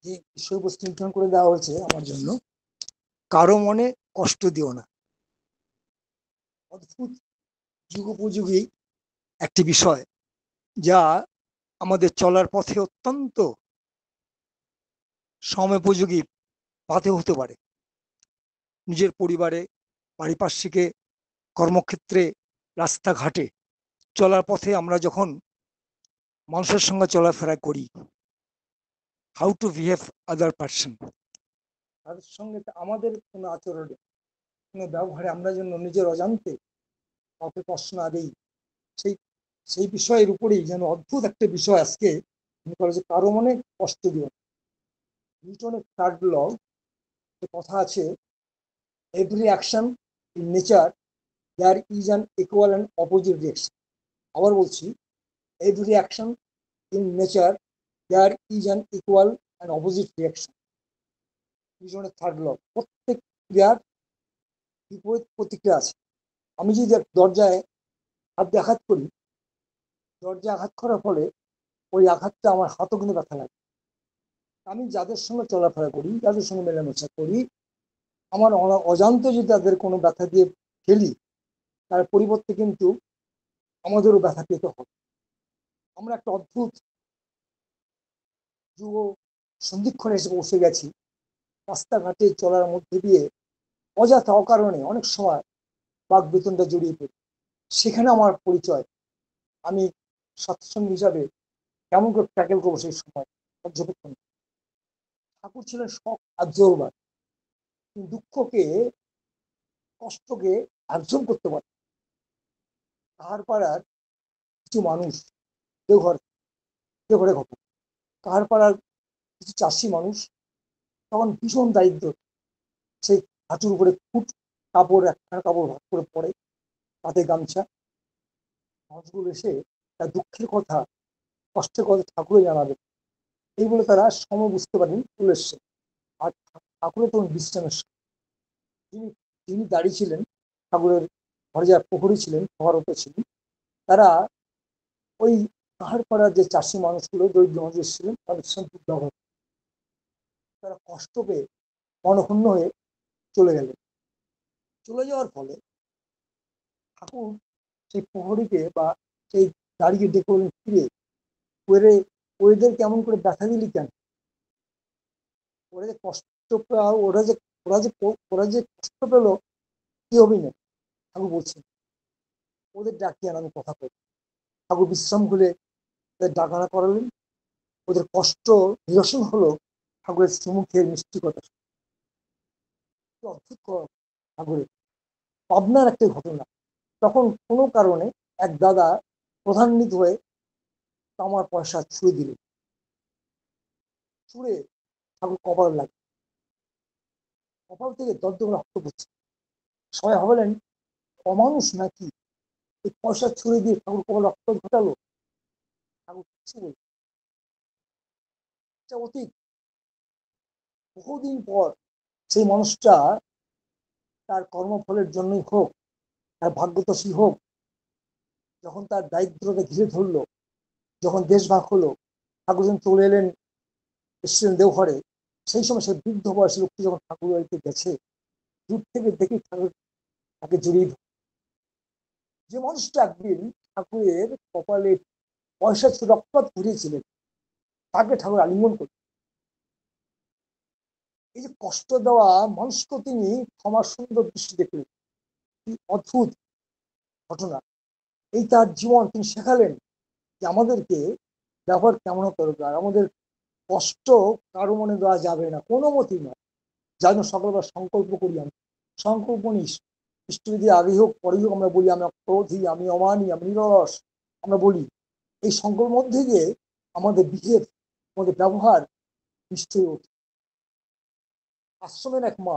যে বিষয়বস্তু নির্ধারণ করে দেওয়া হয়েছে আমার জন্য, কারো মনে কষ্ট দিও না। অদ্ভুত যুগোপযোগী একটি বিষয়, যা আমাদের চলার পথে অত্যন্ত সময়োপযোগী বাধে হতে পারে। নিজের পরিবারে, পারিপার্শ্বিকে, কর্মক্ষেত্রে, রাস্তাঘাটে চলার পথে আমরা যখন মানুষের সঙ্গে চলাফেরা করি, how to behave other person, তাদের সঙ্গে আমাদের কোনো আচরণে, কোনো ব্যবহারে আমরা যেন নিজের অজান্তে কাউকে কষ্ট না দিই, সেই সেই বিষয়ের উপরেই যেন অদ্ভুত একটা বিষয় আজকে যে কারো মনে কষ্ট দিও। নিউটনের থার্ড ল কথা আছে, every action in nature there is an equal and opposite reaction. আবার বলছি, every action in nature there is an equal and opposite reaction. নিউটনের থার্ড ল, প্রত্যেক ক্রিয়ার বিপরীত প্রতিক্রিয়া আছে। আমি যদি দরজায় হাত দিয়ে আঘাত করি, দরজায় আঘাত করার ফলে ওই আঘাতটা আমার হাতও কিন্তু ব্যথা লাগে। আমি যাদের সঙ্গে চলাফেরা করি, যাদের সঙ্গে মেলামেশা করি, আমার অজান্তে যদি তাদের কোনো ব্যথা দিয়ে ফেলি, তার পরিবর্তে কিন্তু আমাদেরও ব্যথা পেতে হবে। আমরা একটা অদ্ভুত যুব সন্ধিক্ষণে এসে বসে গেছি। রাস্তাঘাটে চলার মধ্যে দিয়ে অযথা অকারণে অনেক সময় বাক বেতনটা জড়িয়ে পড়ি। সেখানে আমার পরিচয়, আমি সৎসঙ্গ হিসাবে কেমন করে ট্যাকেল করবো সেই সময় পর্যবেক্ষণ। ঠাকুর ছিলেন শখ অ্যাবজর্ভার, দুঃখকে, কষ্টকে অ্যাবজর্ব করতে পারে। কাহার পাড়ার কিছু মানুষ, দেওঘরে ঘটনা, কাহার পাড়ার কিছু চাষি মানুষ তখন ভীষণ দারিদ্র, সেই হাঁটুর উপরে ফুট কাপড়, একখানা কাপড় ভাগ করে পরে, তাতে গামছা। মানুষগুলো এসে তার দুঃখের কথা, কষ্টের কথা ঠাকুরে জানাবে, এই বলে তারা সময় বুঝতে পারেন চলে এসছে। আর ঠাকুরের তখন বিশ্রামের, যিনি যিনি দাঁড়িয়ে ছিলেন ঠাকুরের ঘরে, যারা প্রহরী ছিলেন, প্রহরত ছিলেন, তারা ওই পাহাড় পাড়ার যে চাষি মানুষগুলো, দরিদ্র মানুষ ছিলেন, তাদের সঙ্গে ব্যবহার, তারা কষ্ট পেয়ে মনক্ষুণ্ণ হয়ে চলে গেলেন। চলে যাওয়ার ফলে ঠাকুর সেই প্রহরীকে বা সেই দাঁড়িয়ে ডেকে বলেন, ফিরে ওরে, ওদের কেমন করে ব্যথা দিলি কেন? ওরা যে কষ্ট, ওরা যে ওরা যে ওরা যে কষ্ট পেল, কি অভিনয়? ঠাকুর বলছেন, ওদের ডাকিয়ে আমি কথা বলি। ঠাকুর বিশ্রাম খুলে তাদের ডাকানা করালেন, ওদের কষ্ট নিরসন হলো ঠাকুরের শ্রীমুখের মিষ্টি কথা। অদ্ভুত ঠাকুরের পাবনার একটা ঘটনা। তখন কোনো কারণে এক দাদা প্রধান্বিত হয়ে তামার পয়সা ছুঁড়ে দিলেন। ছুঁড়ে ঠাকুর কপাল লাগে, কপাল থেকে দরদর রক্ত পড়ছে। সবাই ভাবলেন অমানুষ নাকি, এই পয়সা ছুঁড়ে দিয়ে ঠাকুর কপাল রক্ত ঘটালো। ঠাকুর কিছু বল, অতীত বহুদিন পর সেই মানুষটা তার কর্মফলের জন্যই হোক, তার ভাগ্যদোষী হোক, যখন তার দারিদ্রকে ঘিরে ধরলো, যখন দেশ ভাগ হলো, ঠাকুর যখন চলে এলেন, এসেছিলেন দেওঘরে, সেই সময় সে বৃদ্ধ বয়সী লোকটি যখন ঠাকুর বাড়িতে গেছে, দূর থেকে দেখে ঠাকুর তাকে জড়িয়ে, যে মানুষটা একদিন ঠাকুরের কপালে পয়সা রক্তপাত ঘুরিয়েছিলেন, তাকে ঠাকুর আলিঙ্গন করলেন। এই যে কষ্ট দেওয়া মানুষকে তিনি ক্ষমার সুন্দর দৃষ্টি দেখলেন। কি অদ্ভুত ঘটনা! এই তার জীবন তিনি শেখালেন যে আমাদেরকে ব্যবহার কেমন হতে হবে, আর আমাদের কষ্ট কারো মনে দেওয়া যাবে না, কোনো মতেই নয়। যার জন্য সকলবার সংকল্প করি, আমি সংকল্প নিস, ইষ্টবিধি আগে হোক পরেই হোক, আমরা বলি আমি অক্রোধী, আমি অমানি, আমি নিরস, আমরা বলি। এই সংকল্পের মধ্যে দিয়ে আমাদের বিহেভ, আমাদের ব্যবহার নিশ্চয়ই ওঠে। আশ্রমের এক মা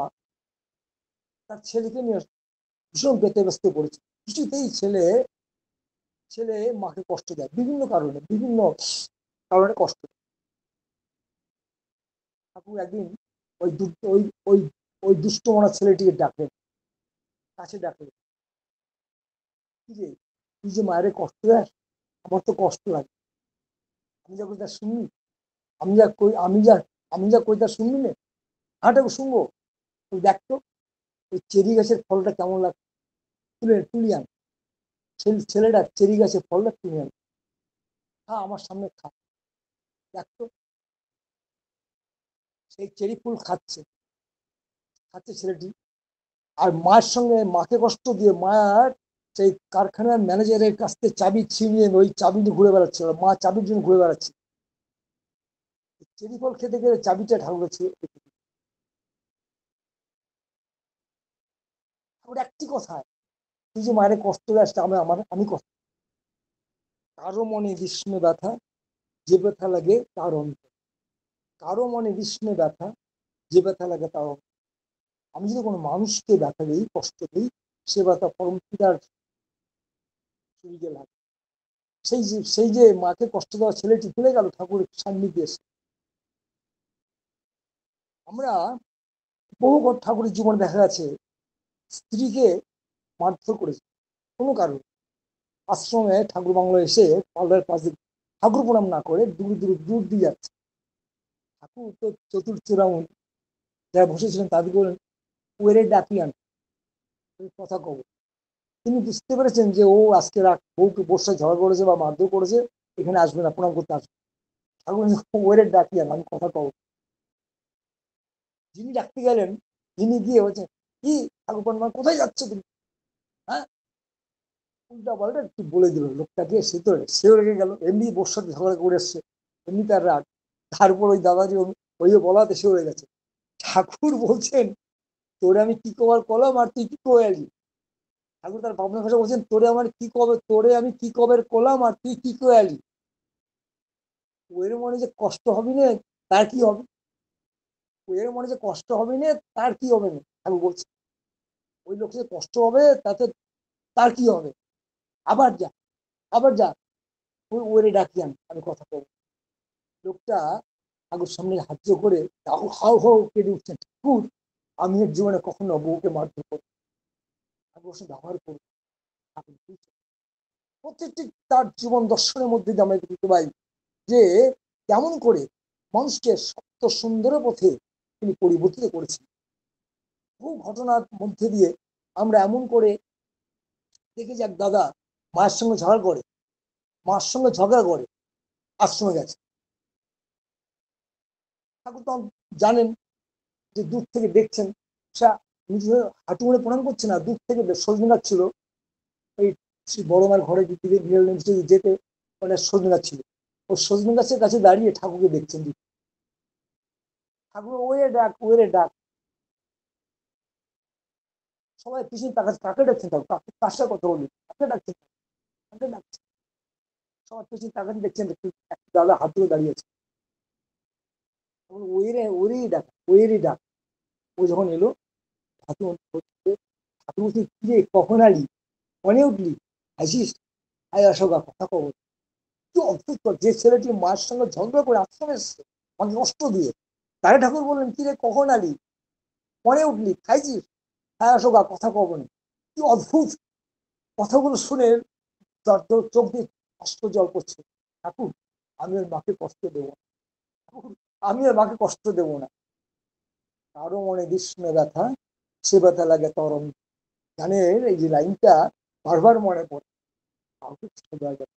তার ছেলেকে নিয়ে ভীষণ ব্যস্ত পড়েছে। কিছুতেই ছেলে ছেলে মাকে কষ্ট দেয়, বিভিন্ন কারণে, বিভিন্ন কারণে কষ্ট দেয়। ঠাকুর একদিন ওই ওই ওই ওই দুষ্টমনা ছেলেটিকে ডাকলেন, কাছে ডাকলেন, কি যে তুই যে মায়ের কষ্ট দেয়, আমার তো কষ্ট লাগে। আমি যখন তা শুনি, আমি যা আমি যা কই তা শুনবি না? হ্যাঁ ঠাকুর শুনবো। তুই দেখতো ওই চেরি গাছের ফলটা কেমন লাগে, তুলি আন। ছেলেটা চেরি গাছের ফলটা তুলে আন, খা আমার সামনে খা, দেখতো। সেই চেরি ফুল খাচ্ছে, খাচ্ছে ছেলেটি। আর মায়ের সঙ্গে, মাকে কষ্ট দিয়ে মায়ের সেই কারখানার ম্যানেজারের কাছ থেকে চাবি ছিনিয়ে ওই চাবি নিয়ে ঘুরে বেড়াচ্ছে, মা চাবির জন্য ঘুরে বেড়াচ্ছে। চেরি ফল খেতে গেলে চাবিটা ঠাকুর ছিল। ঠাকুর একটি কথায়, তুই যে মায়ের কষ্ট আসছে, আমি কষ্ট। কারো মনে বিষ্ণু ব্যথা, যে ব্যথা লাগে তার অন্ত। কারো মনে বিষ্ণু ব্যথা, যে ব্যথা লাগে তার অন্ত। আমি যদি কোনো মানুষকে ব্যথা দিই, কষ্ট দিই, সে ব্যথা পরম পিতার শরীরে লাগে। সেই যে মাকে কষ্ট দেওয়া ছেলেটি চলে গেল ঠাকুরের সান্নিধ্যে এসে। আমরা বহু ঠাকুরের জীবনে দেখা গেছে স্ত্রীকে মারধর করেছে কোনো কারণে। আশ্রমে ঠাকুর বাংলা এসে পাল্লার পাশে ঠাকুর প্রণাম না করে দূর দূর দূর দিয়ে যাচ্ছে। ঠাকুর তো চতুর্থরামন যারা বসেছিলেন তাদের বলেন, ওরে ডাকিয়ান, কথা কব। তিনি বুঝতে পেরেছেন যে ও আজকে রাত বউকে বর্ষায় ঝড় করেছে বা মারধর করেছে, এখানে আসবে না, প্রণাম করতে আসবে। ঠাকুর ওরে ডাকিয়ান, আমি কথা কব। যিনি ডাকতে গেলেন তিনি গিয়ে বলছেন, কি ঠাকুর প্রণাম, কোথায় যাচ্ছ তুমি? হ্যাঁ, উল্টা পাল্টা একটু বলে দিল লোকটাকে, সেও রেগে গেল। এমনি বর্ষাতে ঝগড়া করে এসছে, এমনি তার রাগ। তারপর ওই দাদাজি ওই বলাতে সেও রেগে গেছে। ঠাকুর বলছেন, তোরে আমি কি কবার কলাম আর তুই কি কয়ে এলি? ঠাকুর তার ভাবনা ভাষা বলছেন, তোরে আমি কি কবের কলাম আর তুই কি কয়ে এলি? ওর মনে যে কষ্ট হবে না, তার কি হবে? ওর মনে যে কষ্ট হবে না, তার কি হবে না? ঠাকুর বলছে, ওই লোক যে কষ্ট হবে তাতে তার কি হবে? আবার যা, আবার যা, ওরে ডাকিয়ান, আমি কথা বলবো। লোকটা ঠাকুর সামনে হাত করে হাউ হাউ হাউ কেঁদে উঠছেন, ঠাকুর আমি এর জীবনে কখনো বউকে মারধর করি, ঠাকুর সে ব্যবহার করি। ঠাকুর প্রত্যেকটি তার জীবন দর্শনের মধ্যে দিয়ে আমরা দেখতে পাই যে কেমন করে মানুষকে সত্য সুন্দর পথে তিনি পরিবর্তিত করেছেন। বহু ঘটনার মধ্যে দিয়ে আমরা এমন করে দেখি যে এক দাদা মায়ের সঙ্গে ঝগড়া করে, মার সঙ্গে ঝগড়া করে আশ্রমে গেছে। ঠাকুর তখন জানেন যে দূর থেকে দেখছেন, সে নিজের হাঁটু মুড়ে প্রণাম করছে না, দূর থেকে সজনে গাছ ছিল, এই বড় মার ঘরের দিকে যেতে মানে সজনে গাছ ছিল, ও সজনে গাছের কাছে দাঁড়িয়ে ঠাকুরকে দেখছেন। ঠাকুর ওরে ডাক, ওরে ডাক। সবাই পিছনে তাকাচ্ছে, কাকে ডাকছেন ঠাকুর, কার সাথে কথা বলি, কাকে ডাকছেন, কাকে ডাকছেন? সবার পিছনে তাকাতে দেখছেন একটা দাদা হাত ধরে দাঁড়িয়েছে। ওরেই ডাক, ওরেই ডাক। ও যখন এলো, ঠাকুর ঠাকুর বলছি, কিরে কখন আলি, মনে উঠলি, আসিস, আয় আসো গা, কথা কব। কি অদ্ভুত, যে ছেলেটি মায়ের সঙ্গে ঝগড়া করে আশ্রমে এসছে আমাকে কষ্ট দিয়ে, তারে ঠাকুর বললেন, কিরে কখন আলি, মনে উঠলি, খাইছিস, আয় আসো গা, কথা কব না। কি অদ্ভুত কথাগুলো শুনে তার চোখ দিয়ে কষ্ট জল করছে। ঠাকুর আমি ওর মাকে কষ্ট দেবো না, ঠাকুর আমি ওর মাকে কষ্ট দেবো না। কারো মনে বিষ্ণু ব্যথা, সে ব্যথা লাগে তরম। গানের এই যে লাইনটা বারবার মনে পড়ে। কাউকে কষ্ট দেওয়া যাবে,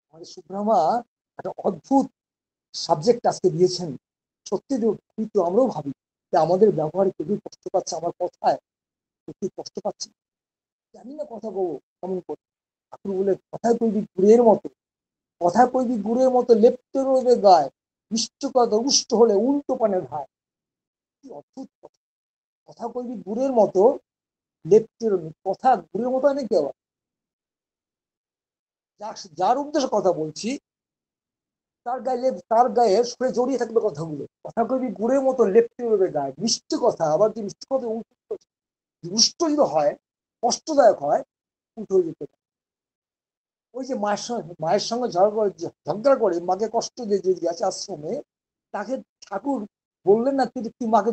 আমাদের সুব্রহ্মা একটা অদ্ভুত সাবজেক্ট আজকে দিয়েছেন। সত্যি কিন্তু আমরাও ভাবি যে আমাদের ব্যবহারে কেউ কষ্ট পাচ্ছে, আমার কথায় কেউ কষ্ট পাচ্ছে, জানি না কথা বলবো কেমন করে। ঠাকুর বলে, কথায় কইবি গুড়ের মতো, কথা কইবি গুড়ের মতো লেপ্টে রইবে গায়ে, মিষ্ট কথা উষ্ট হলে উল্টো পানে ভাই। কি অদ্ভুত কথা! কথা কইবি গুড়ের মতো লেপ্টে রইবে, কথা গুড়ের মতো অনেক দেওয়া। যার উদ্দেশ্যে কথা বলছি তার গায়ে সরে জড়িয়ে থাকবে কথাগুলো। কথা কইবি গুড়ের মতো লেপ্টে রইবে গায়ে, মিষ্টি কথা, আবার যে মিষ্টি কথা উষ্ট যদি হয়, কষ্টদায়ক হয়, উল্টো হয়ে যেতে পারে। ওই যে মায়ের সঙ্গে ঝগড়া করে মাকে কষ্ট দিয়ে যে গেছে আশ্রমে, তাকে ঠাকুর বললেন না, তুই মাকে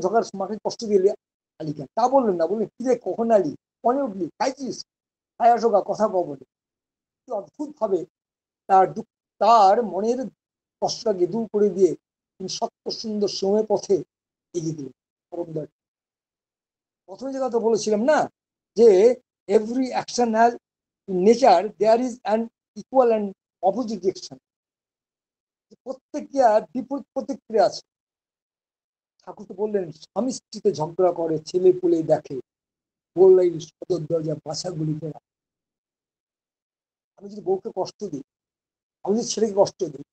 কষ্ট দিয়ে আলি কেন, তা বললেন না, বললেন কিরে কখন আলি, মনে উঠলি, খাইছিস, খাই আসো গা, কথা বলে। কি অদ্ভুত ভাবে তার মনের কষ্টটাকে দূর করে দিয়ে তিনি সত্য সুন্দর সময় পথে এগিয়ে দিলেন। প্রথমে যে কথা বলেছিলাম না, যে every action has nature there is an equal and opposite action. প্রত্যেকটা বিপরীত প্রতিক্রিয়া আছে। ঠাকুর তো বললেন, স্বামী স্ত্রীতে ঝগড়া করে, ছেলে পুলে দেখে, বললেন সদর দরজা বাসাগুলিতে। আমি যদি বউকে কষ্ট দিই, আমি যদি ছেলেকে কষ্ট দিই,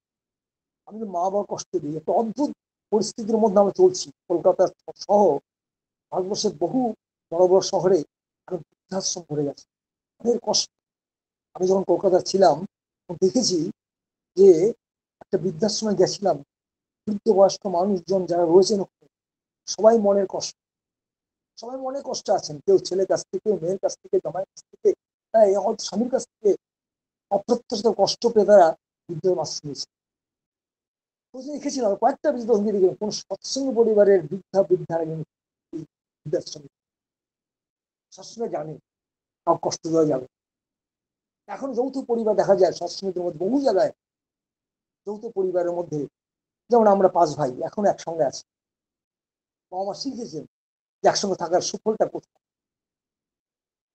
আমি যদি মা বাবা কষ্ট দিই, একটা অদ্ভুত পরিস্থিতির মধ্যে আমরা চলছি। কলকাতা সহ ভারতবর্ষের বহু বড় বড় শহরে এখন বৃদ্ধাশ্রম ভরে গেছে, অনেক কষ্ট। আমি যখন কলকাতা ছিলাম দেখেছি যে একটা বৃদ্ধাশ্রমে গেছিলাম, বৃদ্ধ বয়স্ক মানুষজন যারা রয়েছেন সবাই মনের কষ্ট, সবাই মনে কষ্ট আছেন। কেউ ছেলের কাছ থেকে, মেয়ের কাছ থেকে, জামাইয়ের কাছ থেকে, হয়তো স্বামীর কাছ থেকে অপ্রত্যাশিত কষ্ট পেয়ে তারা বৃদ্ধাশ্রমে শুনেছে। দেখেছিলাম কয়েকটা বৃদ্ধাশ্রম দেখেছিলাম, কোন সৎসঙ্গ পরিবারের বৃদ্ধারা বৃদ্ধাশ্রমে সবসময় জানে কাউ কষ্ট দেওয়া যাবে। এখন যৌথ পরিবার দেখা যায় সৎসঙ্গের মধ্যে, বহু জায়গায় যৌথ পরিবারের মধ্যে, যেমন আমরা 5 ভাই এখন একসঙ্গে আছি। বাবা মা শিখেছেন যে একসঙ্গে থাকার সুফলটা কোথায়।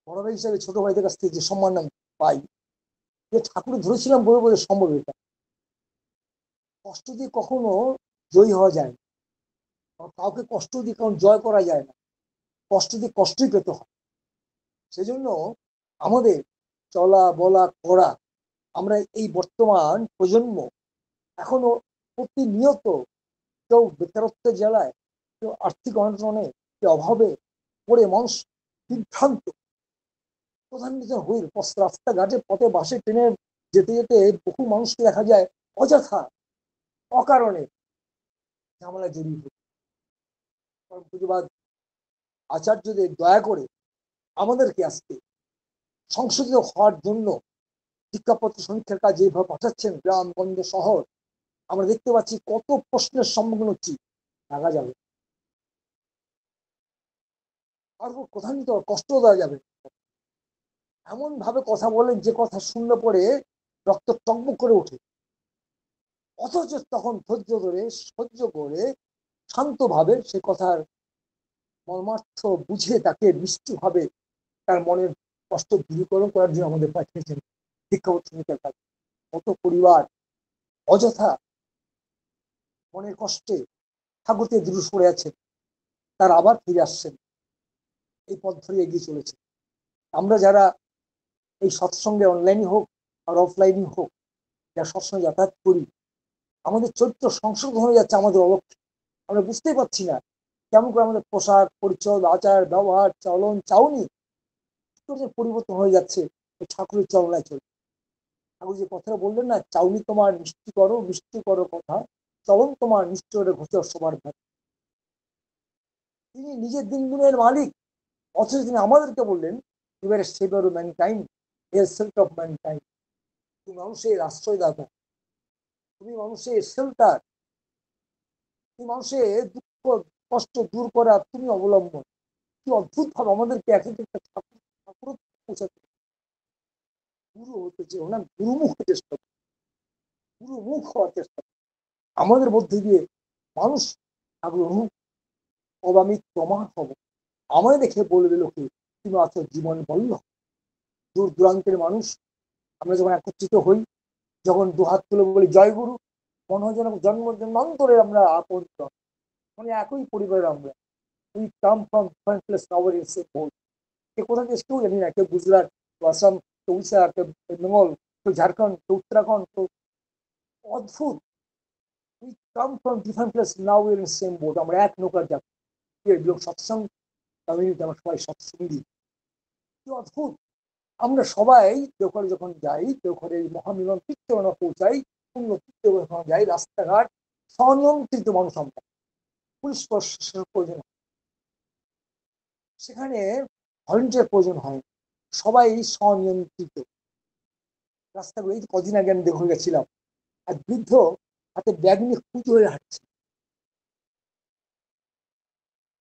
বড় ভাই হিসাবে ছোট ভাইদের কাছ থেকে যে সম্মান পাই, যে ঠাকুর ধরেছিলাম বলে বলে সম্ভব। এটা কষ্ট দিয়ে কখনো জয়ী হওয়া যায় না, কাউকে কষ্ট দিয়ে কারণ জয় করা যায় না, কষ্ট দিয়ে কষ্টই পেতে হয়। সেজন্য আমাদের চলা বলা করা, আমরা এই বর্তমান প্রজন্ম এখনো প্রতিনিয়ত কেউ বেকারত্বের জ্বালায়, কেউ আর্থিক অনটনে, কেউ অভাবে পড়ে মানুষ বিভ্রান্ত। প্রধান হুইল রাস্তাঘাটে পথে বাসে ট্রেনে যেতে যেতে বহু মানুষকে দেখা যায় অযথা অকারণে ঝামেলায় জড়িয়ে পড়ে। প্রতিবাদ আচার্যদের দয়া করে আমাদেরকে আজকে সংশোধিত হওয়ার জন্য শিক্ষাপত্র সমীক্ষার কাজ যেভাবে পাঠাচ্ছেন গ্রাম গঞ্জ শহর, আমরা দেখতে পাচ্ছি কত প্রশ্নের সম্মুখীন হচ্ছি। লাগা যাবে আর কোথাও নিতে কষ্ট দেওয়া যাবে, এমন ভাবে কথা বলেন যে কথা শুনলে পরে রক্ত টকবক করে ওঠে। অথচ তখন ধৈর্য ধরে সহ্য করে শান্তভাবে সে কথার মর্মার্থ বুঝে তাকে মিষ্টিভাবে তার মনের কষ্ট দূরীকরণ করার জন্য আমাদের পাঠিয়েছেন শিক্ষাপত্রিকার কাজ। কত পরিবার অযথা মনের কষ্টে ঠাকুরকে দূরে সরে আছেন, তার আবার ফিরে আসছেন, এই পথ ধরে এগিয়ে চলেছে। আমরা যারা এই সৎসঙ্গে অনলাইনই হোক আর অফলাইনই হোক, যারা সৎসঙ্গে যাতায়াত করি, আমাদের চরিত্র সংশোধন হয়ে যাচ্ছে আমাদের অলক্ষ্যে। আমরা বুঝতেই পারছি না কেমন করে আমাদের পোশাক পরিচ্ছদ আচার ব্যবহার চলন চাউনি পরিবর্তন হয়ে যাচ্ছে এই ঠাকুরের চলনায় চলে। ঠাকুর যে কথাটা বললেন না, চাউনি তোমার মিষ্টি করো কথা, চলন তোমার নিশ্চয় ঘোষর সবার ভাই। তিনি নিজের দিন গুণের মালিক, অথচ তিনি আমাদেরকে বললেন এবারে সেভার অফ ম্যানকাইন্ড, এর সেল্ফ অফ ম্যানকাইন্ড। তুমি মানুষের আশ্রয়দাতা, তুমি মানুষের শেল্টার, তুমি মানুষের দুঃখ কষ্ট দূর করা তুমি অবলম্বন। কি অদ্ভুত ভাবে আমাদেরকে এক একটা ঠাকুর পৌঁছাতে, গুরু হতে চেয়ে না, গুরুমুখ চেষ্টা, গুরুমুখ হওয়ার চেষ্টা আমাদের মধ্যে দিয়ে মানুষ আগ্রহ ও আমি তোমার হব, আমায় দেখে বলবে লোকে তুমি আছো জীবন বলল। দূর দূরান্তের মানুষ আমরা যখন একত্রিত হই, যখন দুহাত তুলে বলি জয় গুরু, মনে হয় যেন জন্মান্তরে আমরা আপন, মানে একই পরিবারের আমরা। We come from different place, now are in same boat. কে কোথা থেকে কেউ জানি না, কেউ গুজরাট, কেউ আসাম, কেউ উড়িষ্যা, কেউ বেঙ্গল, কেউ ঝাড়খণ্ড, কেউ উত্তরাখণ্ড, কেউ অদ্ভুত। We come from different place, now we in same boat. আমরা এক নৌকার যাত্রী। সৎসঙ্গ কমিউনিটি, আমরা সবাই সৎসঙ্গী। কি অদ্ভুত। আমরা সবাই দেওঘরে যখন যাই, দেওঘরে মহামিলন তীর্থে আমরা পৌঁছাই, পূর্ণ তীর্থে যখন যাই, রাস্তাঘাট স্বনিয়ন্ত্রিত মানুষ আমরা, পুলিশ প্রশাসনের প্রয়োজন, সেখানে ভলেন্টিয়ার প্রয়োজন হয়, সবাই স্বনিয়ন্ত্রিত। রাস্তাগুলো এই কদিন আগে আমি দেখে গেছিলাম, আর বৃদ্ধ হাতে ব্যাগ নিয়ে খুঁজে হয়ে হাঁটছে।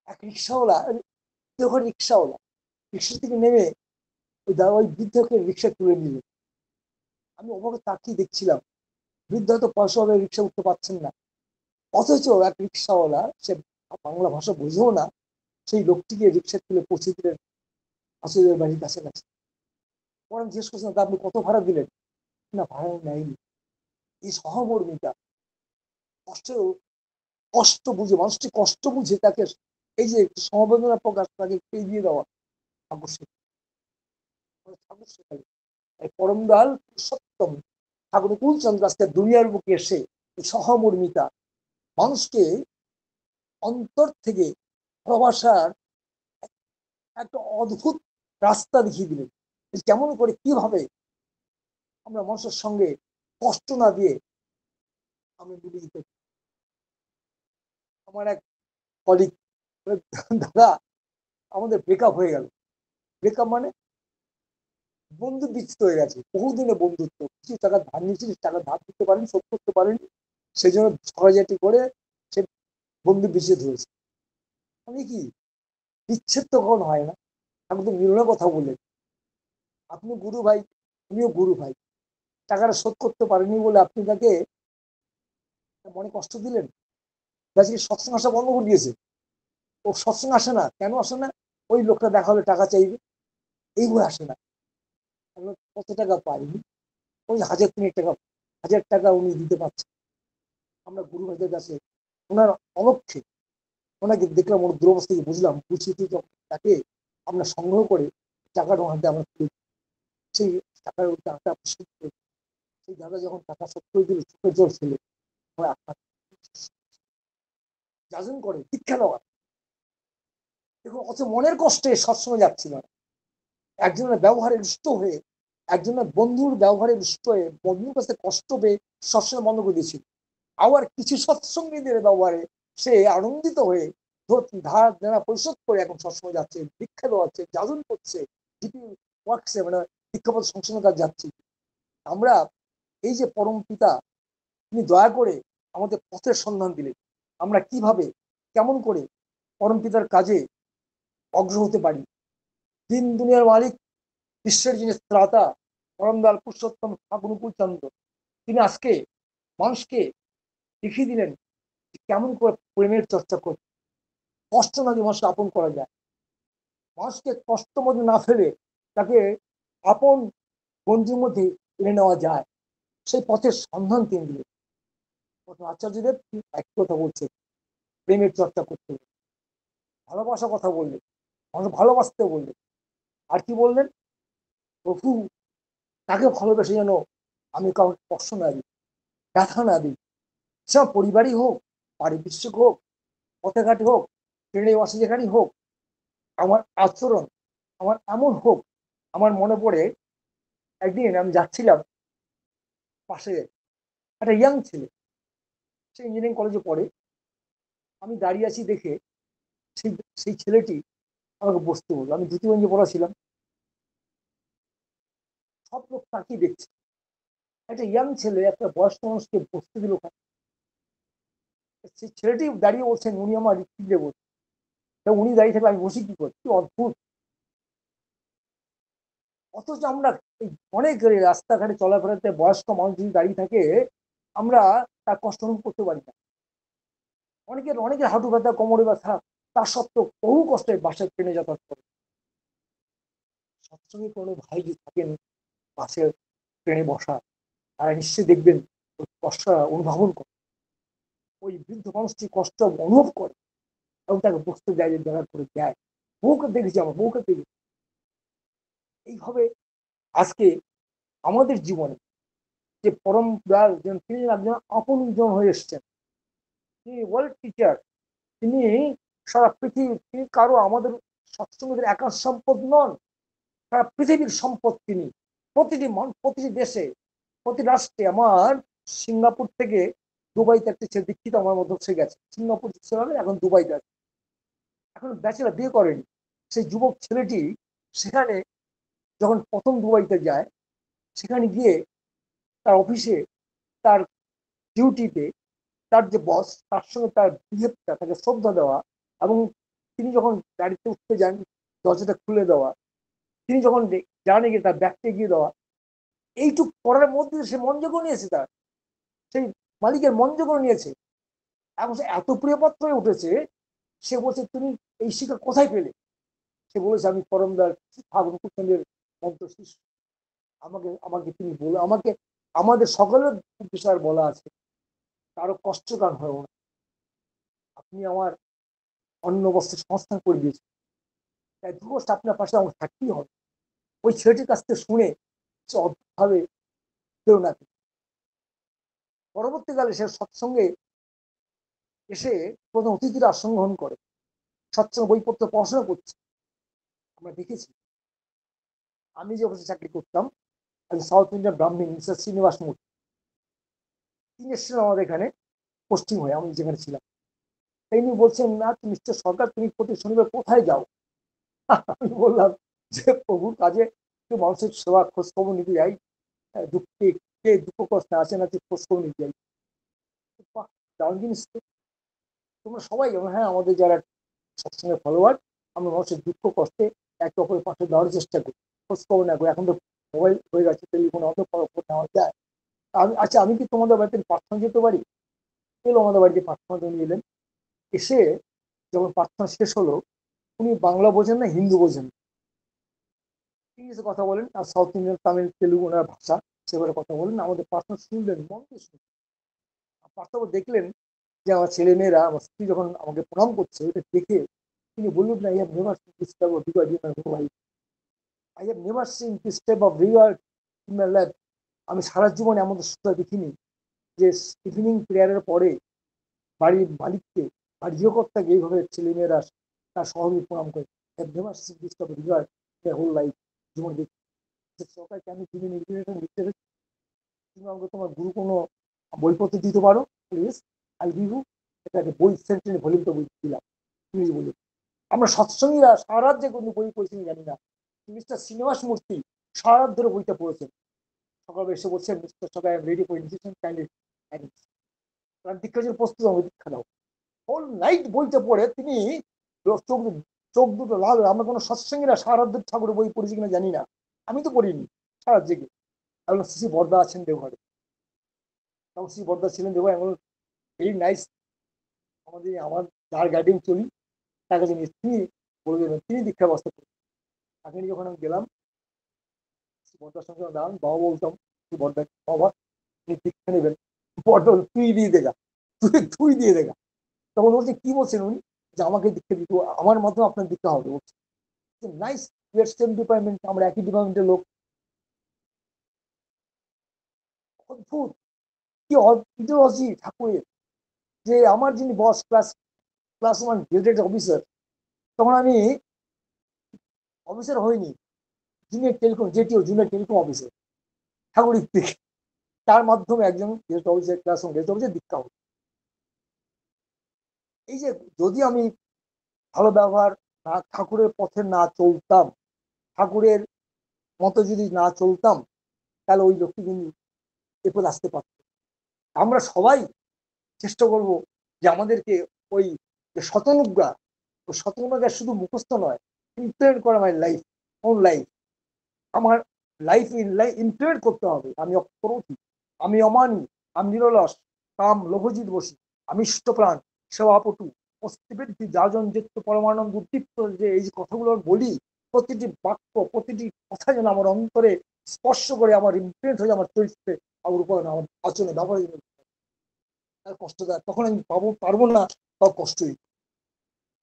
এক রিক্সাওয়ালা, দেওঘর রিক্সাওয়ালা রিক্সা থেকে নেমে ওই বৃদ্ধকে রিক্সা তুলে নিল। আমি অবাক তাকিয়ে দেখছিলাম, বৃদ্ধ হয়তো পয়সা হবে রিক্সা উঠতে পারছেন না, অথচ এক রিক্সাওয়ালা, সে বাংলা ভাষা বুঝেও না, সেই লোকটিকে রিক্সা তুলে পৌঁছে দিলেন আসিফের বাড়ির কাছাকাছি। পরে জিজ্ঞেস করছেন, আপনি কত ভাড়া দিলেন? না, ভাড়া নেয়নি। এই সহমর্মিতা, কষ্ট, কষ্ট বুঝে, মানুষটি কষ্ট বুঝে তাকে এই যে সমবেদনা প্রকাশ, তাকে পেয়ে দিয়ে দেওয়া আবশ্যক। পরম দয়াল পুরুষোত্তম ঠাকুর কুলচন্দ্র আজকে দুনিয়ার বুকে এসে সহমর্মিতা, মানুষকে অন্তর থেকে প্রবাসার একটা অদ্ভুত রাস্তা দেখিয়ে দিলেন। কেমন করে, কিভাবে আমরা মানুষের সঙ্গে কষ্ট না দিয়ে আমি মিলে দিতে। আমার এক কলিগ, দাদা আমাদের ব্রেকআপ হয়ে গেল। ব্রেকআপ মানে বন্ধু বিচ্ছিত হয়ে গেছে, বহুদিনে বন্ধুত্ব, কিছু টাকা ধার নিয়েছি, টাকা ধার দিতে পারেনি, শোধ করতে পারেনি, সেই জন্য ঝগড়াঝাটি করে সে বন্ধু বিচ্ছেদ হয়েছে। আমি কি, বিচ্ছেদ তো কখন হয় না, আমি তো মিলনের কথা বলে, আপনি গুরু ভাই, উনিও গুরু ভাই, টাকাটা শোধ করতে পারেনি বলে আপনি তাকে মনে কষ্ট দিলেন, আজকে সৎসঙ্গ আসা বন্ধ করে দিয়েছে। ও সৎসঙ্গ আসে না, কেন আসে না? ওই লোকটা দেখা হলে টাকা চাইবে, এইগুলো আসে না। কত টাকা পাইনি, ওই 1000 টাকা, 1000 টাকা উনি দিতে পারছেন। আমরা গুরু ভাইদের কাছে ওনার অলক্ষে, ওনাকে দেখলাম, ওর দুরবস্থা থেকে বুঝলাম, বুঝিয়ে যখন তাকে আমরা সংগ্রহ করে টাকাটা ওনার আমরা সেই টাকার টাকা শোধ করে, সেই দাদা যখন টাকা শোধ করে দিল, চোখের জল ফেলে আপনার যাজন করে দীক্ষা দেওয়া। দেখুন, অত মনের কষ্টে সবসময় যাচ্ছিল না, একজনের ব্যবহারে রুষ্ট হয়ে, একজনের বন্ধুর ব্যবহারে রুষ্ট হয়ে, বন্ধুর কাছে কষ্ট পেয়ে সবসময় বন্ধ করে দিয়েছিল। আবার কিছু সৎসঙ্গীদের ব্যবহারে সে আনন্দিত হয়ে ধার দেনা পরিশোধ করে এখন সবসময় যাচ্ছে, দীক্ষা দেওয়াচ্ছে, যাজন করছে, ওয়ার্কসে মানে শিক্ষাপদ সংশোধন কাজ যাচ্ছে। আমরা এই যে পরম পিতা, তিনি দয়া করে আমাদের পথের সন্ধান দিলেন, আমরা কিভাবে, কেমন করে পরম পিতার কাজে অগ্রসর হতে পারি। দিন দুনিয়ার মালিক, বিশ্বের যিনি ত্রাতা, পরম দয়াল পুরুষোত্তম ঠাকুর চন্দ্র, তিনি আজকে মানুষকে দেখিয়ে দিলেন কেমন করে প্রেমের চর্চা করতে, কষ্ট না দিয়ে মানুষকে আপন করা যায়, মানুষকে কষ্ট মধ্যে না ফেলে তাকে আপন গঞ্জির মধ্যে এনে নেওয়া যায়, সেই পথের সন্ধান তিনি দিলেন। আচার্যদেব এক কথা বলছে, প্রেমের চর্চা করতে হবে, ভালোবাসা কথা বললেন, মানুষ ভালোবাসতে বললেন, আর কি বললেন, প্রভু তাকে ভালোবেসে যেন আমি কাউকে কষ্ট না দিই, ব্যথা না দিই, সে পরিবারই হোক, পারিপার্শ্বিক হোক, পথে ঘাটে হোক, ট্রেনে বাসে যেখানেই হোক, আমার আচরণ আমার এমন হোক। আমার মনে পড়ে একদিন আমি যাচ্ছিলাম, পাশে একটা ইয়াং ছেলে, সে ইঞ্জিনিয়ারিং কলেজে পড়ে, আমি দাঁড়িয়ে আছি দেখে সেই সেই ছেলেটি আমাকে বসতে বললো। আমি দ্বিতীয় বেঞ্চে পড়া ছিলাম, সব লোক তাকিয়ে দেখছে, একটা ইয়াং ছেলে একটা বয়স্ক মানুষকে বসতে দিল। সেই ছেলেটি দাঁড়িয়ে বলছেন, উনি আমার ঋত্বিক দেব, উনি দাঁড়িয়ে থাকলে আমি বসি কি করি, কি অদ্ভুত। অথচ আমরা অনেক রাস্তাঘাটে চলাফেরাতে বয়স্ক মানুষ যদি দাঁড়িয়ে থাকে, আমরা তার কষ্ট অনুভব করতে পারি না। অনেকের হাঁটু ব্যথা, কোমরে ব্যথা, তার সত্ত্বেও বহু কষ্টে বাসের ট্রেনে যাতায়াত করে। সৎসঙ্গে কোনো ভাই যদি থাকেন বাসের ট্রেনে বসা, তারা নিশ্চয়ই দেখবেন ওই কষ্ট অনুধাবন করে, ওই বৃদ্ধ মানুষটি কষ্ট অনুভব করে এবং তাকে বসতে যায়, জায়গা করে দেয়। বউকে দেখেছি, আমার বউকে দেখেছি। এইভাবে আজকে আমাদের জীবনে যে পরম দয়াল, তিনি একজন আপনজন হয়ে এসছেন, তিনি ওয়ার্ল্ড টিচার, তিনি সারা পৃথিবী, তিনি কারো আমাদের সৎসঙ্গীদের একার সম্পদ নন, সারা পৃথিবীর সম্পদ তিনি। প্রতিটি দেশে, প্রতি রাষ্ট্রে, আমার সিঙ্গাপুর থেকে দুবাইতে একটা ছেলে দীক্ষিত আমার মধ্যে সে গেছে, সিঙ্গাপুর ছেলে এখন দুবাইতে আছে, এখন ব্যাচেলার, বিয়ে করেনি। সেই যুবক ছেলেটি সেখানে যখন প্রথম দুবাইতে যায়, সেখানে গিয়ে তার অফিসে, তার ডিউটিতে, তার যে বস, তার সঙ্গে তার বিহেভটা, তাকে শ্রদ্ধা দেওয়া, এবং তিনি যখন গাড়িতে উঠতে যান দরজাটা খুলে দেওয়া, তিনি যখন জানে গিয়ে তার ব্যাগটা এগিয়ে দেওয়া, এইটুক করার মধ্যে সে মন জোগাড় নিয়েছে, তার সেই মালিকের মন জোগাড় নিয়েছে। এখন সে এত প্রিয়পাত্র হয়ে উঠেছে, সে বলছে তুমি এই শিক্ষা কোথায় পেলে? সে বলেছে আমি পরমদার ঠাকুর মুকুটচন্দ্রের মন্ত্র শিষ্য। আমাকে আমাকে তিনি বলে, আমাকে আমাদের সকলের বিষয় বলা আছে, কারো কষ্টকার হয়েও না, আপনি আমার অন্ন বস্ত্রের সংস্থান করে দিয়েছেন, তাই দুর্গোষ্ঠ আপনার পাশে আমার থাকতেই হবে। ওই ছেলেটির কাছ থেকে শুনে সে অদ্ভুতভাবে প্রেরণা পেল। পরবর্তীকালে সে সৎসঙ্গে এসে প্রথম অতিথিরা আসন গ্রহণ করে, সৎসঙ্গ বইপত্র পড়াশোনা করছে। আমরা দেখেছি, আমি যে অফিসে চাকরি করতাম, আমি সাউথ ইন্ডিয়ান ব্রাহ্মণ মিস্টার শ্রীনিবাস মূর্তি, তিনি এসেছিলেন আমাদের এখানে পোস্টিং হয়ে, আমি যেখানে ছিলাম। তিনি বলছেন, না মিস্টার সরকার তুমি প্রতি শনিবার কোথায় যাও? আমি বললাম যে প্রভুর কাজে একটু মানুষের সেবা খোঁজ খবর নিতে যাই, দুঃখে কে দুঃখ কষ্টে আছে না খোঁজ খবর নিতে যাই। দারুণ জিনিস তো, তোমরা সবাই। হ্যাঁ, আমাদের যারা সৎসঙ্গের ফলোয়ার, আমরা মানুষের দুঃখ কষ্টে একে অপরের পাশে দেওয়ার চেষ্টা করি, খোঁজ খবর না করি। এখন তো মোবাইল হয়ে গেছে, টেলিফোনে অত খবর নেওয়া যায়। আমি আচ্ছা, আমি কি তোমাদের বাড়িতে প্রার্থনা যেতে পারি? এলো আমাদের বাড়িতে, প্রার্থনা নিয়ে এলেন। এসে যখন প্রার্থনা শেষ হলো, উনি বাংলা বোঝেন না, হিন্দু বোঝেন, ইংলিশে কথা বলেন, আর সাউথ ইন্ডিয়ান তামিল তেলুগু ওনার ভাষা, সেভাবে কথা বলেন। আমাদের প্রার্থনা শুনলেন, মন দিয়ে শুনলেন। প্রার্থনা দেখলেন যে আমার ছেলে মেয়েরা, আমার স্ত্রী যখন আমাকে প্রণাম করছে, ওটা দেখে তিনি বললেন, I have never seen this type of reward in my life. I have never seen this type of reward in my life. আমি সারা জীবনে এমন সুবিধা দেখিনি যে ইভিনিং প্রেয়ারের পরে বাড়ির মালিককে বা গৃহকর্তাকে এইভাবে ছেলেমেয়েরা তার সহযোগী প্রণাম করে। Never seen this type of reward whole life, জীবন দেখি। সরকারকে আমি তুমি নির্বাচন লিখতে পেরেছি, তুমি আমাকে তোমার গুরু কোনো বইপত্র দিতে পারো প্লিজ, আই গিভ ইউ। এটাকে বই সেন্টেন্স ভলিউম তো বই দিলাম, প্লিজ বলি। আমরা সৎসঙ্গীরা সারা রাত যে কোনো বই পড়েছি জানি না, মিস্টার শ্রীনিবাস মূর্তি সারা রাত ধরে বইটা পড়েছেন। সকালে এসে বলছেন, mister Sakal I am ready for initiation, kindly দীক্ষার জন্য প্রস্তুত, হবে দীক্ষা দাও। হোল নাইট বইটা পড়ে তিনি চোখ চোখ দুটো লাল। আমরা কোনো সৎসঙ্গীরা সারা রাত ঠাকুরের বই পড়েছি কিনা জানি না, আমি তো পড়িনি সারা জেগে। এবং শ্রী বর্দা আছেন দেওঘরে, তখন শ্রী বর্দা ছিলেন দেওঘরে। এমন ভেরি নাইস, আমাদের আমার যার গাইডিং চলি তার কাছে নিয়ে তিনি বলে দেবেন, তিনি দীক্ষা ব্যবস্থা করেন। তাকে নিয়ে যখন আমি গেলাম, শ্রী বর্দার সঙ্গে দাঁড়ান, বাবা বলতাম শ্রী বর্দা, বাবা তিনি দীক্ষা নেবেন। বর্দা তুই দিয়ে দেখা, তুই দিয়ে দেখা। তখন বলছে, কি বলছেন উনি? যে আমাকে দীক্ষা দিতে, আমার মাধ্যমে আপনার দীক্ষা হবে। বলছে নাইস, সেম ডিপার্টমেন্ট, আমরা একই ডিপার্টমেন্টের লোক। অদ্ভুত কি ইডিওলজি ঠাকুরের, যে আমার যিনি বস, ক্লাস 1 গ্রেডেড অফিসার, তখন আমি অফিসার হইনি, জুনিয়র টেলিকম, যেটিও জুনিয়র টেলিকম অফিসার, ঠাকুরের থেকে তার মাধ্যমে একজন guest officer, class 1 guest officer দীক্ষা হল। এই যে যদি আমি ভালো ব্যবহার না, ঠাকুরের পথে না চলতাম, ঠাকুরের মতো যদি না চলতাম, তাহলে ওই লোকটি কিন্তু এরপর আসতে পারত। আমরা সবাই চেষ্টা করব যে আমাদেরকে ওই যে শতনুজ্ঞা, ওই শতনুজ্ঞা শুধু মুখস্থ নয়, ইমপ্লিমেন্ট করা মাই লাইফ, ওন লাইফ। আমার লাইফ ইমপ্লিমেন্ট করতে হবে। আমি অক্রোধী, আমি অমানি, আমি নিরলস, কাম লঘুজিৎ বসি, আমি ইষ্টপ্রাণ, সেবাপটু, অস্থিবৃদ্ধি, যাজন যেত্য পরমানন্দ উদ্দীপ্ত, যে এই যে কথাগুলো বলি, প্রতিটি বাক্য, প্রতিটি কথা যেন আমার অন্তরে স্পর্শ করে, আমার ইমপ্লিমেন্ট হয়ে আমার চরিত্রে, আমার উপর, আমার আচরণে, ব্যবহারে কষ্ট দেয়। তখন আমি পারবো না, তাও কষ্টই।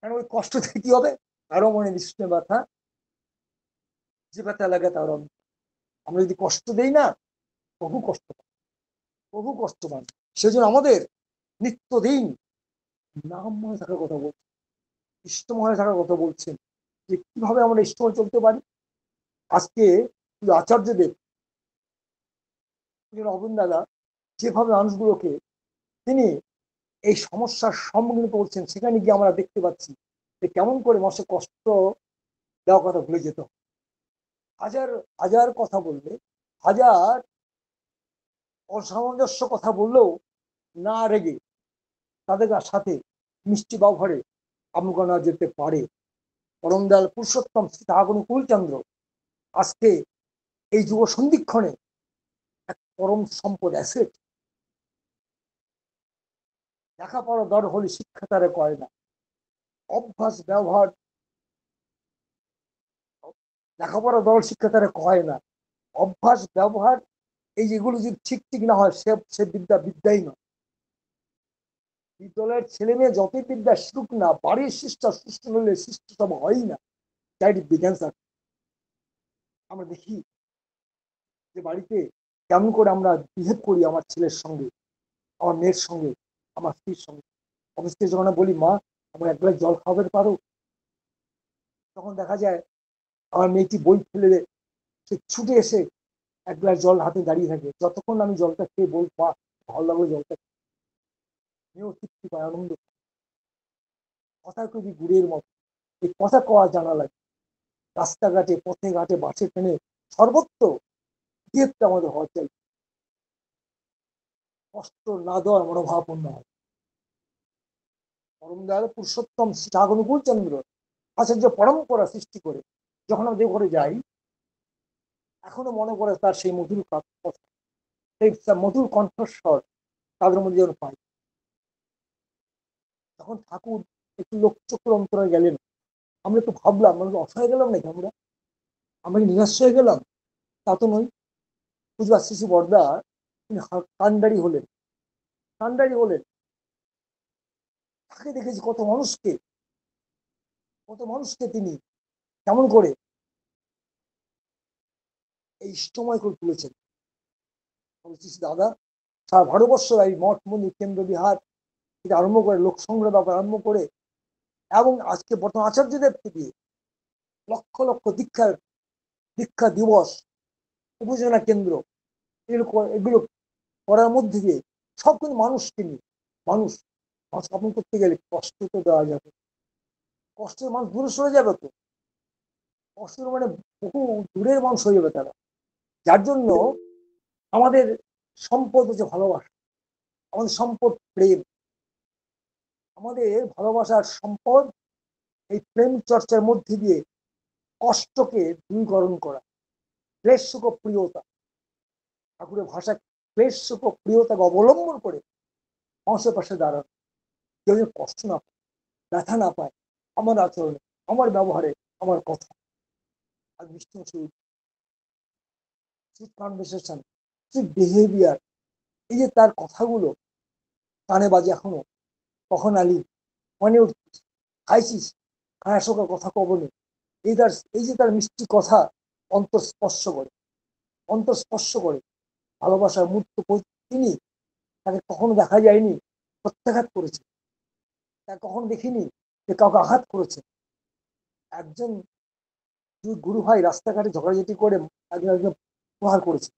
কারণ ওই কষ্ট থেকে কি হবে, আরো মনে নিশ্চয় ব্যথা, যে ব্যথা লাগে তার। আমরা যদি কষ্ট দেই না, বহু কষ্ট পাই, বহু কষ্ট পান। সেজন্য আমাদের নিত্যদিন নাম মনে থাকার কথা বলছেন, ইষ্ট মনে থাকার কথা বলছেন, যে কিভাবে আমরা ইষ্ট মনে চলতে পারি। আজকে আচার্যদেব, অবন দাদা, যেভাবে মানুষগুলোকে তিনি এই সমস্যার সম্মুখীন করছেন, সেখানে গিয়ে আমরা দেখতে পাচ্ছি যে কেমন করে মানুষের কষ্ট দেওয়ার কথা ভুলে যেত। হাজার হাজার কথা বললে, হাজার অসামঞ্জস্য কথা বললেও না রেগে তাদের সাথে মিষ্টি ব্যবহারে আমগানা যেতে পারে। পরমদয়াল পুরুষোত্তম শ্রী ঠাকুর কুলচন্দ্র আজকে এই যুব সন্ধিক্ষণে এক পরম সম্পদ, অ্যাসেট। লেখাপড়া দর হলে শিক্ষা তারা কয় না, অভ্যাস ব্যবহার, লেখাপড়া দল শিক্ষা তারা কয় না, অভ্যাস ব্যবহার এই যেগুলো যদি ঠিক ঠিক না হয় সে বিদ্যাই নয়। বিদ্যালয়ের ছেলে মেয়ে যতই বিদ্যা শিখুক না, বাড়ির শিষ্টা সুস্থ হলে শিষ্ট সব হয়ই না। দ্যাট বিজ্ঞান। আমরা দেখি যে বাড়িতে কেমন করে আমরা বিহেভ করি আমার ছেলের সঙ্গে, আমার মেয়ের সঙ্গে, আমার স্ত্রীর সঙ্গে। অফিস থেকে যখন বলি মা আমার এক গ্লাস জল খাওয়াতে পারো, তখন দেখা যায় আমার মেয়েটি বই ফেলে সে ছুটে এসে এক গ্লাস জল হাতে দাঁড়িয়ে থাকে। যতক্ষণ আমি জলটা খেয়ে বল মা ভালো লাগলো জলটা, মেয়েও তৃপ্তি পায়, আনন্দ। কথা খুবই গুড়ের মতো, এই কথা কওয়া জানা লাগে। রাস্তাঘাটে পথে ঘাটে বাসে ট্রেনে সর্বত্র বিহেভটা আমাদের হওয়া চাই, কষ্ট না দেওয়ার মনোভাবপূর্ণ হয়। পরম দয়াল পুরুষোত্তম শ্রীঠাকুর চন্দ্র আচার্য পরম্পরা সৃষ্টি করে যখন আমরা দেবঘরে যাই, এখনো মনে করে তার সেই মধুর কথা, সেই মধুর কণ্ঠস্বর তাদের মধ্যে যেন পাই। তখন ঠাকুর একটু লোকচক্র অন্তরে গেলেন, আমরা একটু ভাবলাম আমরা অসহায় গেলাম নাকি, আমরা নিরাশ হয়ে গেলাম? তা তো নয়। বুঝবার শিশু বর্দা তিনি কান্ডারি হলেন, কান্ডারি হলেন। তাকে দেখেছি কত মানুষকে তিনি কেমন করে এই ইষ্টময় করে তুলেছেন। দাদা সারা ভারতবর্ষ এই মঠ মন্দির কেন্দ্র বিহার থেকে আরম্ভ করে লোক সংগ্রহ ব্যাপার আরম্ভ করে এবং আজকে বর্তমান আচার্যদেবকে দিয়ে লক্ষ লক্ষ দীক্ষা দিবস, উপজেলা কেন্দ্র, এগুলো করার মধ্যে দিয়ে সব কিন্তু মানুষকে নিয়ে। মানুষ স্থাপন করতে গেলে কষ্ট তো দেওয়া যাবে, কষ্টের মানুষ দূরে সরে যাবে, তো কষ্টের মানে বহু দূরের মানুষ হয়ে যাবে তারা। যার জন্য আমাদের সম্পদ হচ্ছে ভালোবাসা, আমাদের সম্পদ প্রেম, আমাদের ভালোবাসার সম্পদ এই প্রেম চর্চার মধ্যে দিয়ে কষ্টকে দূরীকরণ করা, ক্লেশ সুখ প্রিয়তা, ঠাকুরের ভাষা ক্লেশ সুখ প্রিয়তাকে অবলম্বন করে মানুষের পাশে দাঁড়ানো। কেউ যেন কষ্ট না পায়, ব্যথা না পায় আমার আচরণে, আমার ব্যবহারে, আমার কথা। আর মিষ্টি সুইট কনভারসেশন, সুইট বিহেভিয়ার, এই যে তার কথাগুলো কানে বাজে এখনো, কখন আলি মনে উঠছিস, খাইছিস, খায় শোকার কথা কবনে, এই যে তার মিষ্টি কথা অন্তঃস্পর্শ করে ভালোবাসার মূর্ত। তিনি তাকে কখনো দেখা যায়নি প্রত্যাঘাত করেছে, তাকে কখনো দেখিনি যে কাউকে আঘাত করেছে। একজন দুই গুরু ভাই রাস্তাঘাটে ঝগড়াঝাটি করে একজন একজন প্রহার করেছে,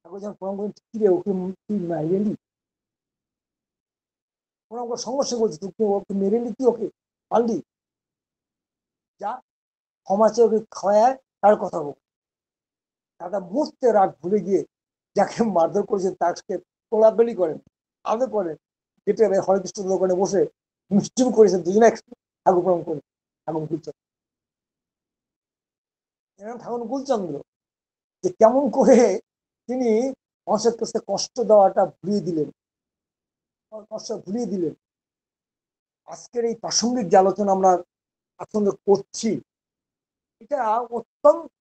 তাকে যখন প্রণাম করেন কি রে ওকে তুই মেরেলি, প্রণাম করে সঙ্গে সঙ্গে বলছে তুই ওকে মেরেলি, তুই ওকে পারলি, যা ক্ষমা চেয়ে ওকে খাওয়ায় তার কথা বল। তারা মুহূর্তে রাগ ভুলে গিয়ে যাকে মারধর করেছেন তাকে কোলাকুলি করেন, আদর করেন, যেটা হরে কৃষ্ণ দোকানে বসে মিষ্টিম করেছেন দুজনে একসাথে ঠাকুর প্রণাম করে। ঠাকুর কুলচন্দ্র, ঠাকুর কুলচন্দ্র যে কেমন করে তিনি মানুষের কাছে কষ্ট দেওয়াটা ভুলিয়ে দিলেন। আজকের এই প্রাসঙ্গিক যে আলোচনা আমরা আসলে করছি, এটা অত্যন্ত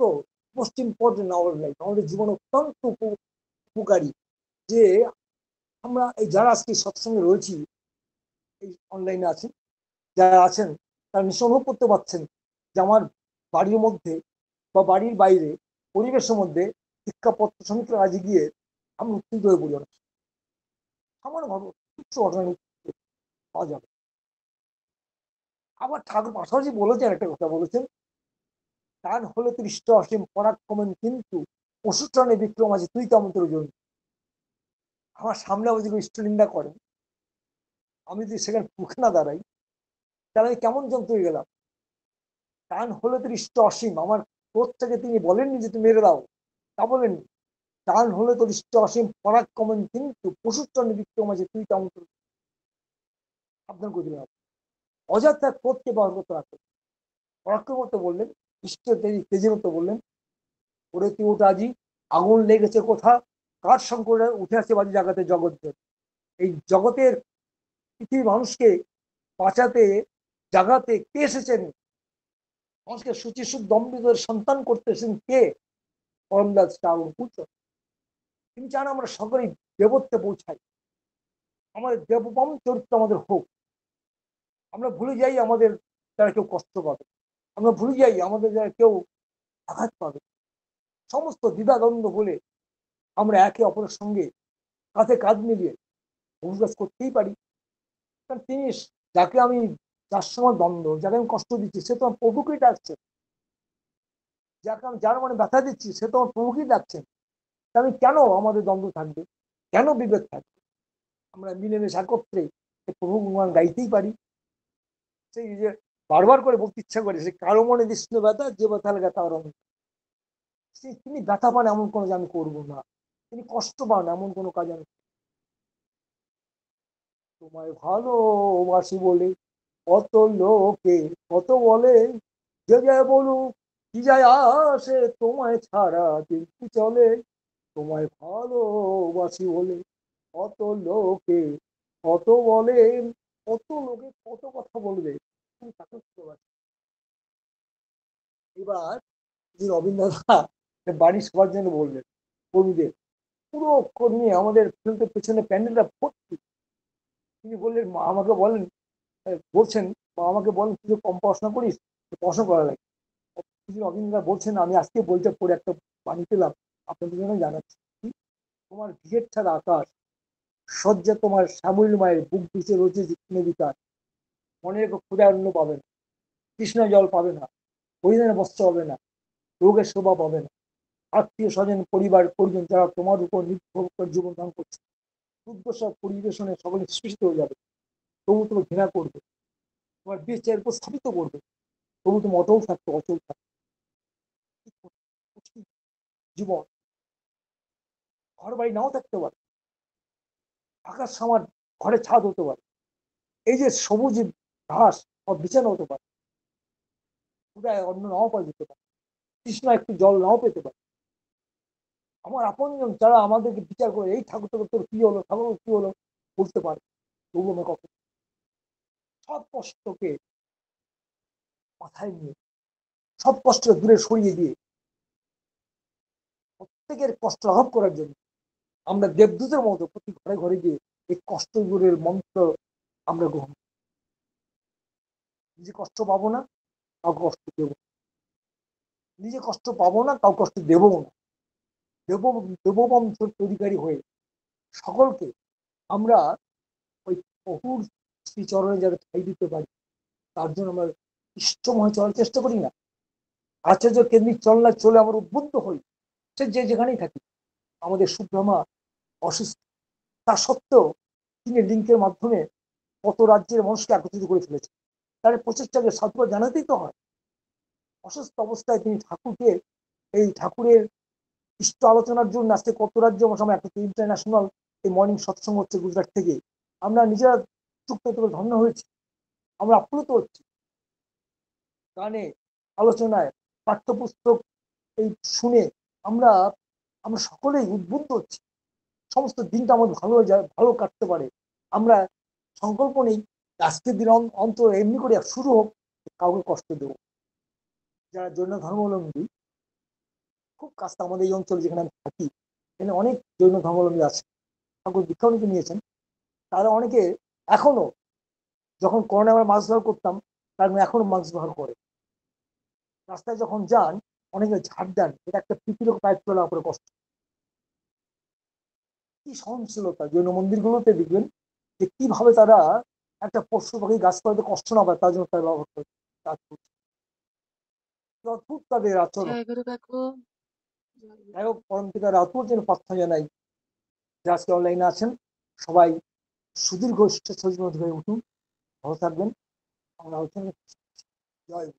মোস্ট ইম্পর্টেন্ট আওয়ার লাইফ, আমাদের জীবন অত্যন্ত উপকারী। যে আমরা এই যারা আজকে সৎসঙ্গে রয়েছি, এই অনলাইনে আছেন, যারা আছেন তারা নিশ্চয় অনুভব করতে পারছেন যে আমার বাড়ির মধ্যে বা বাড়ির বাইরে পরিবেশের মধ্যে শিক্ষাপত্র সমস্ত কাজে গিয়ে আমি উত্তেজিত হয়ে পড়ি। অনেক সামান্য ভাবে তুচ্ছ ঘটনা পাওয়া যাবে। আবার ঠাকুর পাশাপাশি বলেছেন, একটা কথা বলেছেন, তার হলে তৃষ্ট অসীম পরাক্রমণ কিন্তু পশুট্রানে বিক্রম আছে তুই কেমন তোর জন্য। আমার সামনে আবার যদি ইষ্টনিন্দা করেন, আমি যদি সেখানে মুখে না দাঁড়াই, তাহলে আমি কেমন যন্ত্র হয়ে গেলাম। টান হলে তৃষ্ট অসীম, আমার ক্রোধ থেকে তিনি বলেননি যে তুমি মেরে দাও, তা বলেননি। টান হলে তোর ইষ্ট অসীম পরাক্রমণ কিন্তু পশুট্রানে বিক্রম আছে তুই কেমন তোর। সাবধান করে দিলাম, অযথা ক্রোধকে ব্যবহার করতে রাখবে। পরাক্রম করতে বললেন, ইষ্ট তেজের মতো বললেন, ওরে তুই ওটা আজি আগুন লেগেছে কোথা, কার সংকটে উঠে আসছে বাজি জাগাতে জগৎ। এই জগতের পৃথিবীর মানুষকে বাঁচাতে জাগাতে কে এসেছেন? মানুষকে শুচিসুখ দম্ভিত সন্তান করতে এসেছেন কে? পরমদাস শ্রাবণ পুত্র। তিনি চান আমরা সকলেই দেবত্বে পৌঁছাই, আমাদের দেবপম চরিত্র আমাদের হোক। আমরা ভুলে যাই আমাদের যারা কেউ কষ্ট পাবে, আমরা ভুলে যাই আমাদের যারা কেউ আঘাত পাবে। সমস্ত দ্বিধাদ্বন্দ্ব বলে আমরা একে অপরের সঙ্গে কাঁধে কাঁধ মিলিয়ে অভ্যাস করতেই পারি। কারণ তিনি যাকে আমি, যার সময় দ্বন্দ্ব, যাকে আমি কষ্ট দিচ্ছি সে তো আমার প্রভুকেই ডাকছে। যাকে আমি, যার মানে ব্যথা দিচ্ছি সে তো আমার প্রভুকেই ডাকছেন। আমি কেন আমাদের দ্বন্দ্ব থাকবে, কেন বিভেদ থাকবে? আমরা মিলেমিশে একত্রে প্রভু গুণগান গাইতেই পারি। সেই যে বারবার করে বলতে ইচ্ছা করে, সে কারো মনে বিষ্ণু ব্যথা, যে ব্যথা লাগে তার অনেক। তিনি ব্যথা পান এমন কোনো কাজ আমি করবো না, তিনি কষ্ট পান এমন কোনো কাজ আমি। তোমায় ভালোবাসি বলে কত লোকে কত বলে, যে যায় বলুক কি যায় আসে, তোমায় ছাড়া দিন কি চলে। তোমায় ভালোবাসি বলে কত লোকে কত বলে, কত লোকে কত কথা বলবে, তুমি তাকে বুঝতে পারছো। এবার যে রবীন্দ্রনাথ বাড়ি সবার জন্য বললেন কর্মীদের, পুরো কর্মী আমাদের পেছনে প্যান্ডেলটা ভর্তি। তিনি বললেন, মা আমাকে বলেন, বলছেন, মা আমাকে বলেন তুই কম পড়াশোনা করিস, পড়াশোনা করা লাগে। রবীন্দ্রনাথ বলছেন, আমি আজকে বইটা পড়ে একটা বাণী পেলাম, আপনাদের জন্য জানাচ্ছি। তোমার ভিড়ের ছাড়া আকাশ, শয্যা তোমার শ্যামল মায়ের বুক পিছে রয়েছে জিজ্ঞাসা বিকাশ। মনে রেখো ক্ষুধা অন্ন পাবে না, তৃষ্ণা জল পাবে না, পরিধানে বস্ত্র হবে না, রোগের শোভা পাবে না। আত্মীয় স্বজন পরিবার পরিজন যারা তোমার উপর নির্ভর করে জীবন দান করছে, দুর্দশা পরিবেশনে সকলে নিষ্পেষিত হয়ে যাবে, তবু তুমি ঘৃণা করবে, তোমার বিচার উপস্থাপিত করবে, তবু তুমি অটল থাকতো, অচল থাকতো। জীবন ঘর বাড়ি নাও থাকতে পারে, আকাশ আমার ঘরে ছাদ হতে পারে, এই যে সবুজ ঘাস বিছানো হতে পারে, কোথায় অন্য নাও পাওয়া যেতে পারে, তৃষ্ণা একটু জল নাও পেতে পারে। আমার আপনজন যারা আমাদেরকে বিচার করে, এই ঠাকুর ঠাকুর তোর কি হলো, ঠাকুর কি হলো বলতে পারে, তবু আমরা কখন সব কষ্টকে মাথায় নিয়ে, সব কষ্ট দূরে সরিয়ে দিয়ে, প্রত্যেকের কষ্ট লাঘব করার জন্য আমরা দেবদূতের মতো প্রতি ঘরে ঘরে গিয়ে এই কষ্ট দূরের মন্ত্র আমরা গ্রহণ, নিজে কষ্ট পাবো না, কাউকে কষ্ট দেবো, নিজে কষ্ট পাবো না, কাউকে কষ্ট দেবো না। দেববম অধিকারী হয়ে সকলকে আমরা ওই প্রভুর শ্রীচরণে যারা ঠাই দিতে পারি, তার জন্য আমরা ইষ্টময় চলার চেষ্টা করি না। আচার্য কেন্দ্রিক চলনায় চলে আমরা উদ্বুদ্ধ হই, সে যে যেখানেই থাকি। আমাদের সুব্রহ্মা অসুস্থ, তা সত্ত্বেও তিনি লিঙ্কের মাধ্যমে কত রাজ্যের মানুষকে একত্রিত করে ফেলেছে। তার প্রচেষ্টাকে সাধুবাদ জানাতেই তো হয়। অসুস্থ অবস্থায় তিনি ঠাকুরকে, এই ঠাকুরের ইষ্ট আলোচনার জন্য আজকে কত রাজ্য আমরা একত্রিত, ইন্টারন্যাশনাল এই মর্নিং সৎসঙ্গ হচ্ছে গুজরাট থেকে, আমরা নিজেরা চুক্ত ধন্য হয়েছি, আমরা আপ্লুত হচ্ছি। গানে, আলোচনায়, পাঠ্যপুস্তক এই শুনে আমরা আমরা সকলেই উদ্বুদ্ধ হচ্ছি। সমস্ত দিনটা আমাদের ভালো হয়ে যায়, ভালো কাটতে পারে। আমরা সংকল্প নেই আজকের দিন অন্তর এমনি করে শুরু হোক, কাউকে কষ্ট দেব। যারা জৈন ধর্মাবলম্বী, খুব কাছে আমাদের এই অঞ্চলে যেখানে আমি থাকি, এখানে অনেক জৈন ধর্মাবলম্বী আছে, ঠাকুর দীক্ষা অনেকে নিয়েছেন। তারা অনেকে এখনো, যখন করোনা আমরা মাস্ক ব্যবহার করতাম, তার এখনো মাস্ক ব্যবহার করে। রাস্তায় যখন যান অনেকে ঝাড় দেন, এটা একটা পৃথিবীর পাইপ তোলা করে কষ্ট। কি সহনশীলতা জৈন মন্দিরগুলোতে দেখবেন যে কিভাবে তারা একটা পশু পাখি গাছপালাতে কষ্ট না পায় তার জন্য তারা ব্যবহার করে। অদ্ভুত তাদের আচরণ। যাই হোক, পরম পিতার অদ্ভুত যেন প্রার্থনা জানাই যে আজকে অনলাইনে আছেন সবাই সুদীর্ঘ সচেতন হয়ে উঠুন, ভালো থাকবেন। আমরা জয়।